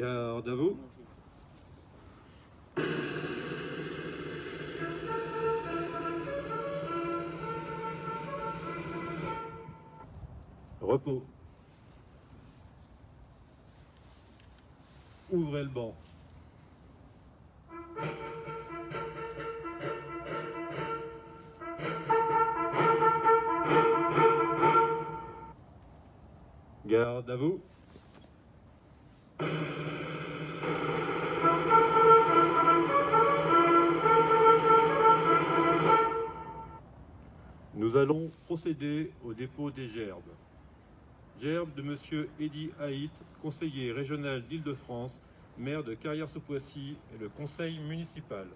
Garde à vous. Repos. Ouvrez le banc. Garde à vous. Nous allons procéder au dépôt des gerbes. Gerbe de M. Eddy Haït, conseiller régional d'Île-de-France, maire de Carrières-sous-Poissy et le conseil municipal.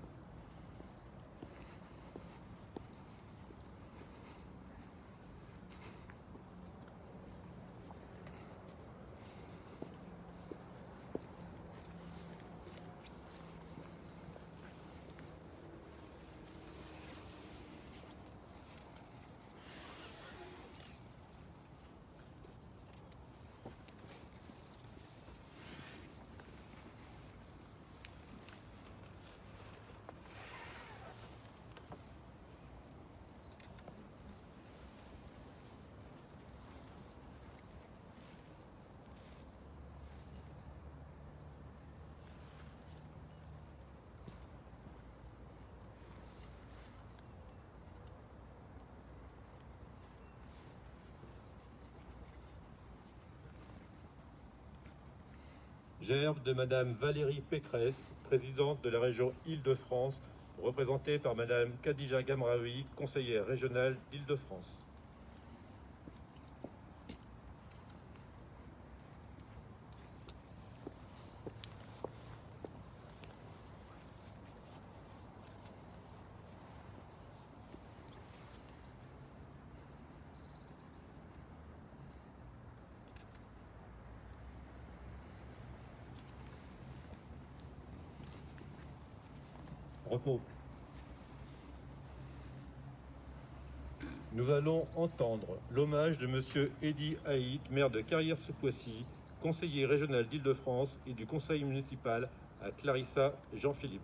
Gerbe de Madame Valérie Pécresse, présidente de la région Île-de-France, représentée par Madame Khadija Gamraoui, conseillère régionale d'Île-de-France. Repos. Nous allons entendre l'hommage de M. Eddy Haït, maire de Carrières-sous-Poissy, conseiller régional d'Île-de-France et du conseil municipal à Clarissa Jean-Philippe.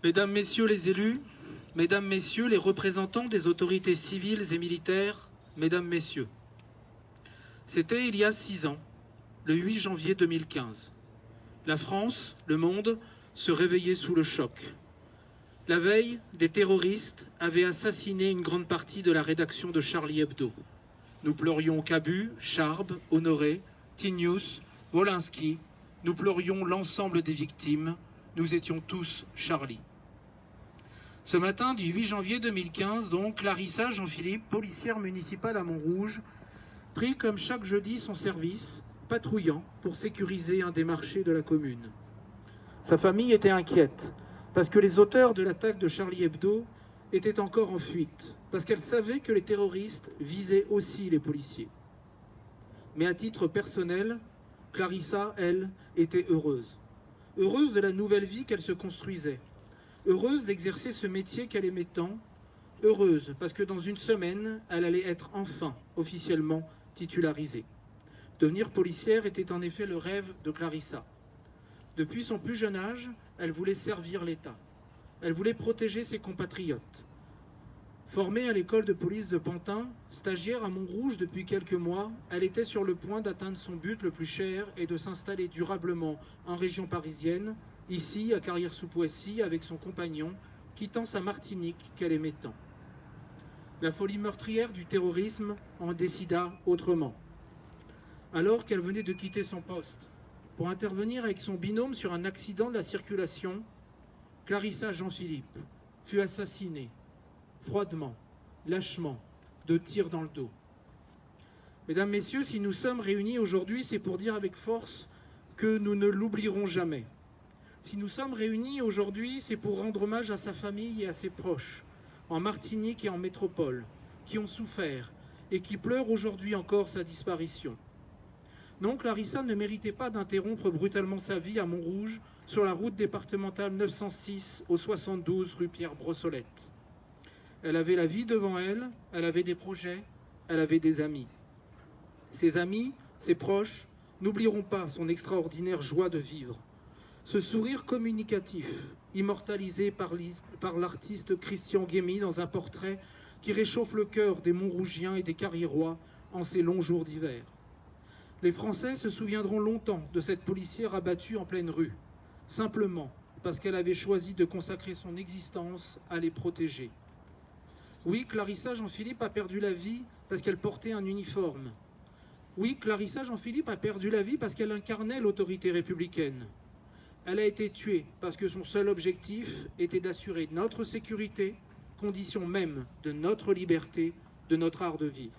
Mesdames, Messieurs les élus, Mesdames, Messieurs les représentants des autorités civiles et militaires, Mesdames, Messieurs. C'était il y a 6 ans, le 8 janvier 2015. La France, le monde, se réveillaient sous le choc. La veille, des terroristes avaient assassiné une grande partie de la rédaction de Charlie Hebdo. Nous pleurions Cabu, Charb, Honoré, Tinius, Wolinski. Nous pleurions l'ensemble des victimes. Nous étions tous Charlie. Ce matin du 8 janvier 2015, donc, Clarissa Jean-Philippe, policière municipale à Montrouge, prit comme chaque jeudi son service, patrouillant pour sécuriser un des marchés de la commune. Sa famille était inquiète, parce que les auteurs de l'attaque de Charlie Hebdo étaient encore en fuite, parce qu'elle savait que les terroristes visaient aussi les policiers. Mais à titre personnel, Clarissa, elle, était heureuse. Heureuse de la nouvelle vie qu'elle se construisait. Heureuse d'exercer ce métier qu'elle aimait tant. Heureuse parce que dans une semaine, elle allait être enfin officiellement titularisée. Devenir policière était en effet le rêve de Clarissa. Depuis son plus jeune âge, elle voulait servir l'État. Elle voulait protéger ses compatriotes. Formée à l'école de police de Pantin, stagiaire à Montrouge depuis quelques mois, elle était sur le point d'atteindre son but le plus cher et de s'installer durablement en région parisienne, ici à Carrières-sous-Poissy avec son compagnon, quittant sa Martinique qu'elle aimait tant. La folie meurtrière du terrorisme en décida autrement. Alors qu'elle venait de quitter son poste pour intervenir avec son binôme sur un accident de la circulation, Clarissa Jean-Philippe fut assassinée, froidement, lâchement, de tirs dans le dos. Mesdames, Messieurs, si nous sommes réunis aujourd'hui, c'est pour dire avec force que nous ne l'oublierons jamais. Si nous sommes réunis aujourd'hui, c'est pour rendre hommage à sa famille et à ses proches, en Martinique et en métropole, qui ont souffert et qui pleurent aujourd'hui encore sa disparition. Non, Clarissa ne méritait pas d'interrompre brutalement sa vie à Montrouge, sur la route départementale 906 au 72 rue Pierre-Brossolette. Elle avait la vie devant elle, elle avait des projets, elle avait des amis. Ses amis, ses proches, n'oublieront pas son extraordinaire joie de vivre. Ce sourire communicatif, immortalisé par l'artiste Christian Guémy dans un portrait qui réchauffe le cœur des Montrougiens et des Carriérois en ces longs jours d'hiver. Les Français se souviendront longtemps de cette policière abattue en pleine rue, simplement parce qu'elle avait choisi de consacrer son existence à les protéger. Oui, Clarissa Jean-Philippe a perdu la vie parce qu'elle portait un uniforme. Oui, Clarissa Jean-Philippe a perdu la vie parce qu'elle incarnait l'autorité républicaine. Elle a été tuée parce que son seul objectif était d'assurer notre sécurité, condition même de notre liberté, de notre art de vivre.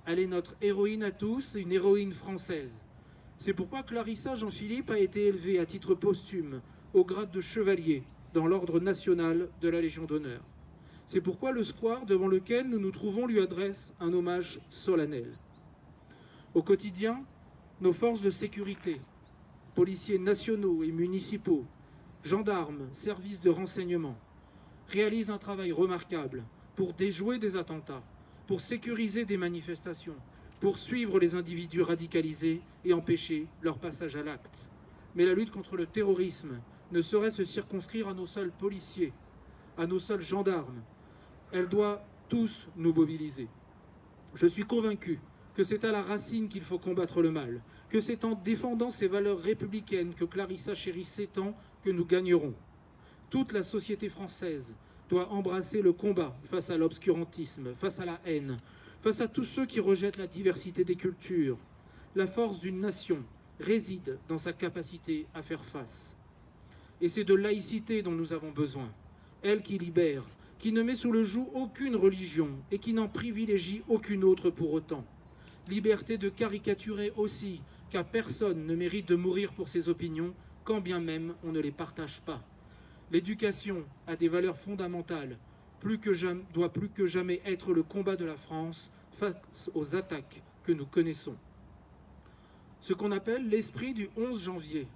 Elle est notre héroïne à tous, une héroïne française. C'est pourquoi Clarissa Jean-Philippe a été élevée à titre posthume au grade de chevalier dans l'ordre national de la Légion d'honneur. C'est pourquoi le square devant lequel nous nous trouvons lui adresse un hommage solennel. Au quotidien, nos forces de sécurité, policiers nationaux et municipaux, gendarmes, services de renseignement, réalisent un travail remarquable pour déjouer des attentats, pour sécuriser des manifestations, pour suivre les individus radicalisés et empêcher leur passage à l'acte. Mais la lutte contre le terrorisme ne saurait se circonscrire à nos seuls policiers, à nos seuls gendarmes. Elle doit tous nous mobiliser. Je suis convaincu que c'est à la racine qu'il faut combattre le mal, que c'est en défendant ces valeurs républicaines que Clarissa chérissait tant que nous gagnerons. Toute la société française doit embrasser le combat face à l'obscurantisme, face à la haine, face à tous ceux qui rejettent la diversité des cultures. La force d'une nation réside dans sa capacité à faire face. Et c'est de laïcité dont nous avons besoin, elle qui libère, qui ne met sous le joug aucune religion et qui n'en privilégie aucune autre pour autant. Liberté de caricaturer aussi, car personne ne mérite de mourir pour ses opinions, quand bien même on ne les partage pas. L'éducation a des valeurs fondamentales, doit plus que jamais être le combat de la France face aux attaques que nous connaissons. Ce qu'on appelle l'esprit du 11 janvier,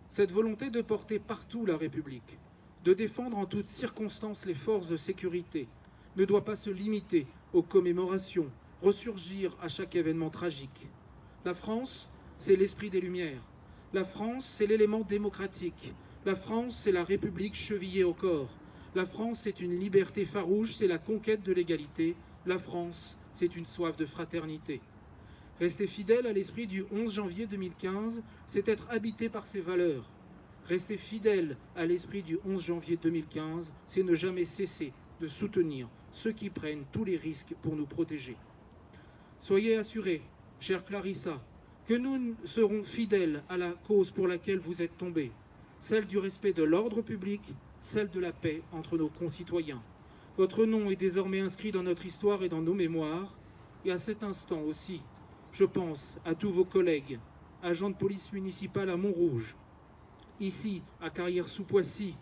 cette volonté de porter partout la République, de défendre en toutes circonstances les forces de sécurité, ne doit pas se limiter aux commémorations, ressurgir à chaque événement tragique. La France, c'est l'esprit des Lumières. La France, c'est l'élément démocratique. La France, c'est la République chevillée au corps. La France, c'est une liberté farouche, c'est la conquête de l'égalité. La France, c'est une soif de fraternité. Rester fidèle à l'esprit du 11 janvier 2015, c'est être habité par ses valeurs. Rester fidèle à l'esprit du 11 janvier 2015, c'est ne jamais cesser de soutenir ceux qui prennent tous les risques pour nous protéger. Soyez assurés, chère Clarissa, que nous serons fidèles à la cause pour laquelle vous êtes tombée, celle du respect de l'ordre public, celle de la paix entre nos concitoyens. Votre nom est désormais inscrit dans notre histoire et dans nos mémoires, et à cet instant aussi, je pense à tous vos collègues, agents de police municipale à Montrouge, ici à Carrières-sous-Poissy,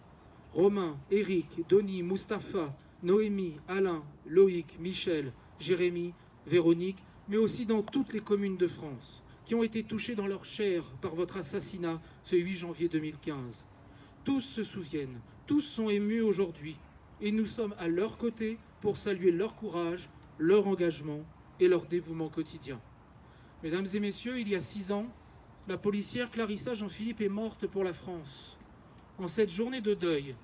Romain, Éric, Denis, Mustapha, Noémie, Alain, Loïc, Michel, Jérémy, Véronique, mais aussi dans toutes les communes de France, qui ont été touchées dans leur chair par votre assassinat ce 8 janvier 2015. Tous se souviennent, tous sont émus aujourd'hui, et nous sommes à leur côté pour saluer leur courage, leur engagement et leur dévouement quotidien. Mesdames et messieurs, il y a 6 ans, la policière Clarissa Jean-Philippe est morte pour la France. En cette journée de deuil,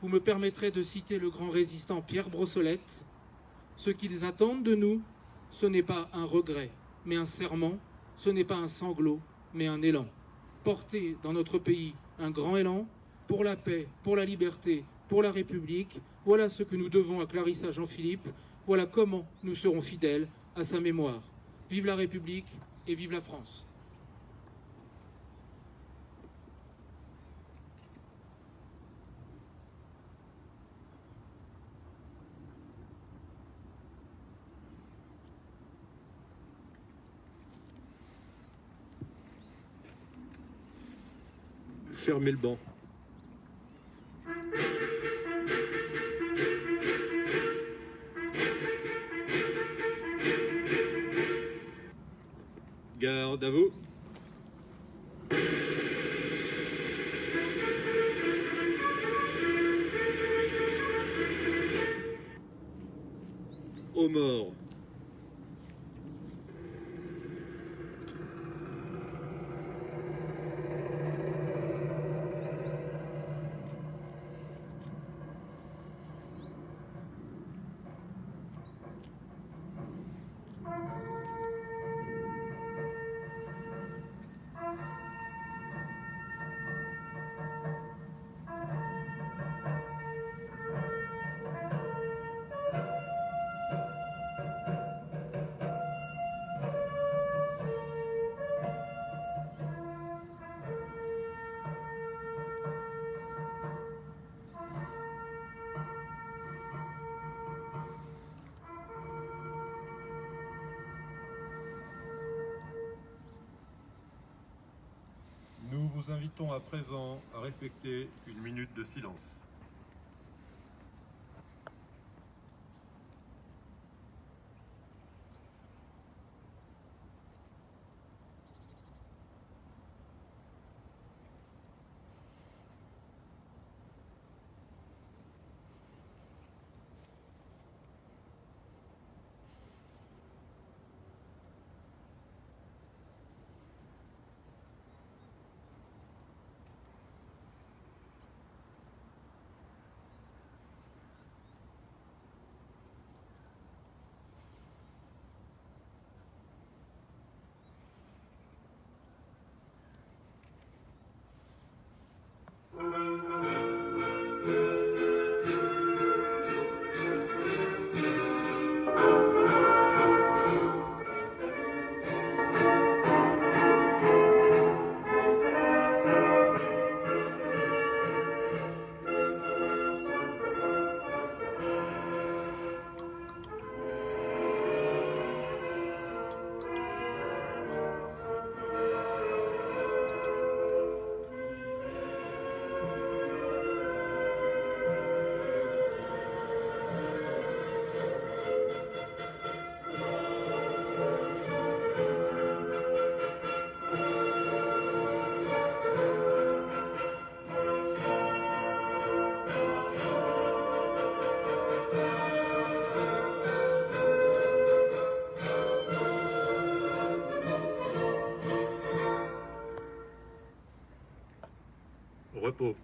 vous me permettrez de citer le grand résistant Pierre Brossolette. Ce qu'ils attendent de nous, ce n'est pas un regret, mais un serment. Ce n'est pas un sanglot, mais un élan. Porter dans notre pays un grand élan pour la paix, pour la liberté, pour la République. Voilà ce que nous devons à Clarissa Jean-Philippe. Voilà comment nous serons fidèles à sa mémoire. Vive la République et vive la France. Fermez le banc. Ordre à vous. Aux morts. Nous vous invitons à présent à respecter une minute de silence. Repos.